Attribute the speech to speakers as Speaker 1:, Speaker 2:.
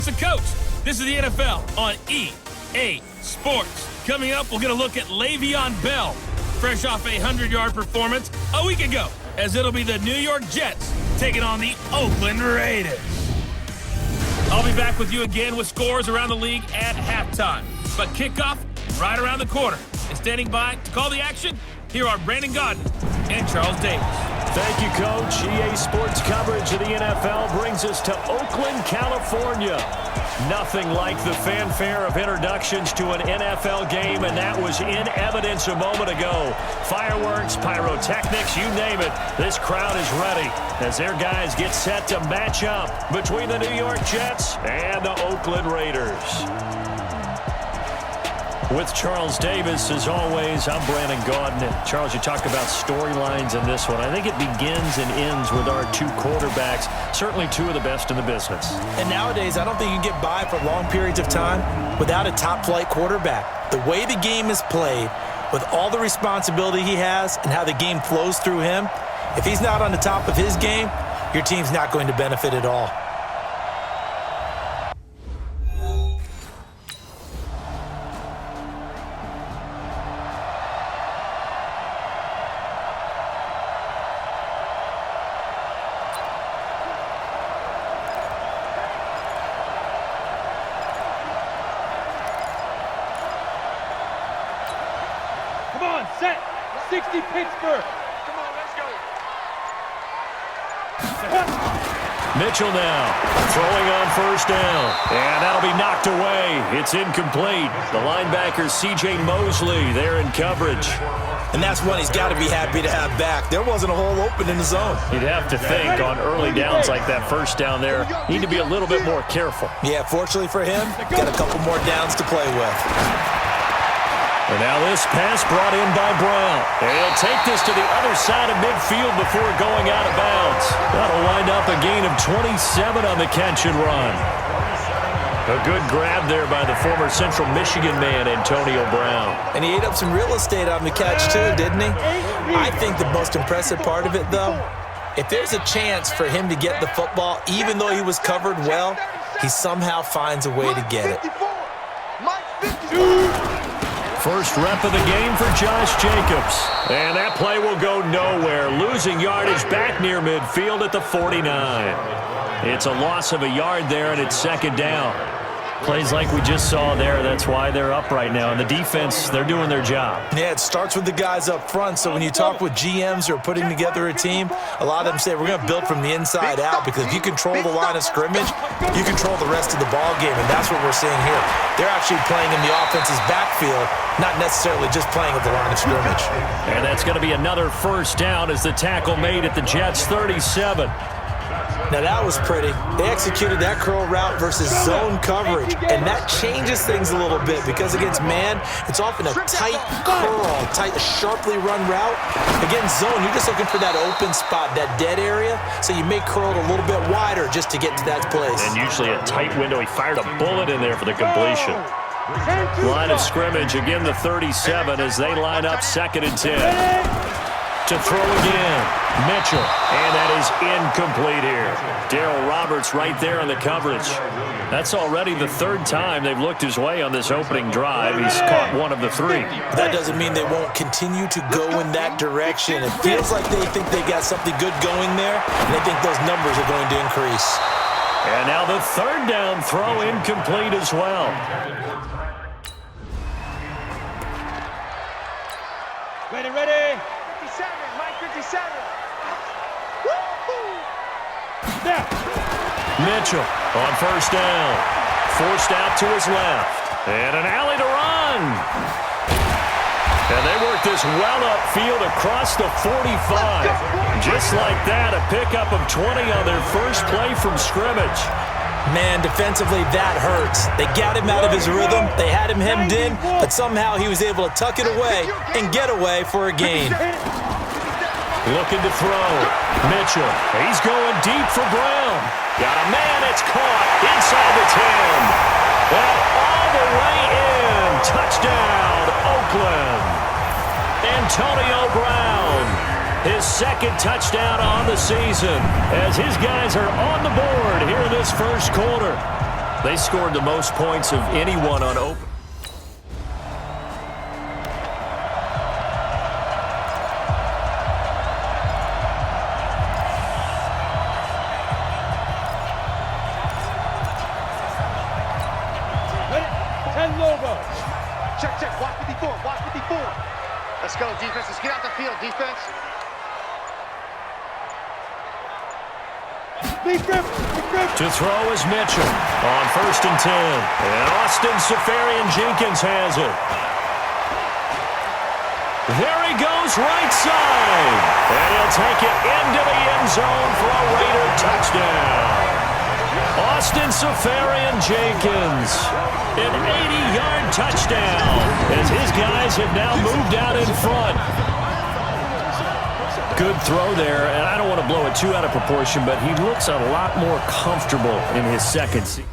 Speaker 1: The coach. This is the NFL on EA Sports. Coming up, we're going to look at Le'Veon Bell, fresh off a 100-yard performance a week ago, as it'll be the New York Jets taking on the Oakland Raiders. I'll be back with you again with scores around the league at halftime. But kickoff right around the corner. And standing by to call the action, here are Brandon Gaudin and Charles Davis.
Speaker 2: Thank you, Coach. EA Sports coverage of the NFL brings us to Oakland, California. Nothing like the fanfare of introductions to an NFL game, and that was in evidence a moment ago. Fireworks, pyrotechnics, you name it. This crowd is ready as their guys get set to match up between the New York Jets and the Oakland Raiders. With Charles Davis, as always, I'm Brandon Gaudin. And Charles, you talk about storylines in this one. I think it begins and ends with our two quarterbacks, certainly two of the best in the business.
Speaker 3: And nowadays, I don't think you can get by for long periods of time without a top-flight quarterback. The way the game is played, with all the responsibility he has and how the game flows through him, if he's not on the top of his game, your team's not going to benefit at all.
Speaker 4: Set. 60 Pittsburgh. Come on, let's go.
Speaker 2: Mitchell now throwing on first down. And that'll be knocked away. It's incomplete. The linebacker, C.J. Mosley, there in coverage.
Speaker 3: And that's one he's got to be happy to have back. There wasn't a hole open in the zone.
Speaker 2: You'd have to think on early downs like that first down there, need to be a little bit more careful.
Speaker 3: Yeah, fortunately for him, got a couple more downs to play with.
Speaker 2: And now this pass brought in by Brown. And he'll take this to the other side of midfield before going out of bounds. That'll wind up a gain of 27 on the catch and run. A good grab there by the former Central Michigan man, Antonio Brown.
Speaker 3: And he ate up some real estate on the catch too, didn't he? I think the most impressive part of it, though, if there's a chance for him to get the football, even though he was covered well, he somehow finds a way to get it.
Speaker 2: First rep of the game for Josh Jacobs. And that play will go nowhere. Losing yardage back near midfield at the 49. It's a loss of a yard there, and it's second down. Plays like we just saw there, that's why they're up right now. And the defense, they're doing their job.
Speaker 3: Yeah, it starts with the guys up front. So when you talk with GMs who are putting together a team, a lot of them say we're going to build from the inside out, because if you control the line of scrimmage, you control the rest of the ball game, and that's what we're seeing here. They're actually playing in the offense's backfield, not necessarily just playing at the line of scrimmage.
Speaker 2: And that's going to be another first down as the tackle made at the Jets' 37.
Speaker 3: Now that was pretty. They executed that curl route versus zone coverage, and that changes things a little bit, because against man, it's often a tight curl, sharply run route. Against zone, you're just looking for that open spot, that dead area, so you may curl it a little bit wider just to get to that place.
Speaker 2: And usually a tight window. He fired a bullet in there for the completion. Line of scrimmage, again the 37 as they line up 2nd and 10. To throw again, Mitchell, and that is incomplete here. Darryl Roberts right there on the coverage. That's already the 3rd time they've looked his way on this opening drive. He's caught one of the 3.
Speaker 3: That doesn't mean they won't continue to go in that direction. It feels like they think they got something good going there, and they think those numbers are going to increase.
Speaker 2: And now the 3rd down throw incomplete as well.
Speaker 4: Ready. 57, Mike 57. There.
Speaker 2: Mitchell on first down. Forced out to his left. And an alley to run. And they work this well upfield across the 45. Just like that, a pickup of 20 on their first play from scrimmage.
Speaker 3: Man, defensively, that hurts. They got him out of his rhythm. They had him hemmed in, but somehow he was able to tuck it away and get away for a gain.
Speaker 2: Looking to throw. Mitchell. He's going deep for Brown. Got a man. It's caught inside the 10. And all the way in. Touchdown, Oakland. Antonio Brown. His 2nd touchdown on the season as his guys are on the board here in this first quarter. They scored the most points of anyone on open.
Speaker 5: Check. Watch 54. Let's go, defense. Let's get out the field, defense.
Speaker 2: To throw is Mitchell on 1st and 10. And Austin Seferian-Jenkins has it. There he goes, right side. And he'll take it into the end zone for a Raider touchdown. Austin Seferian-Jenkins, an 80-yard touchdown as his guys have now moved out in front. Good throw there, and I don't want to blow it too out of proportion, but he looks a lot more comfortable in his second season.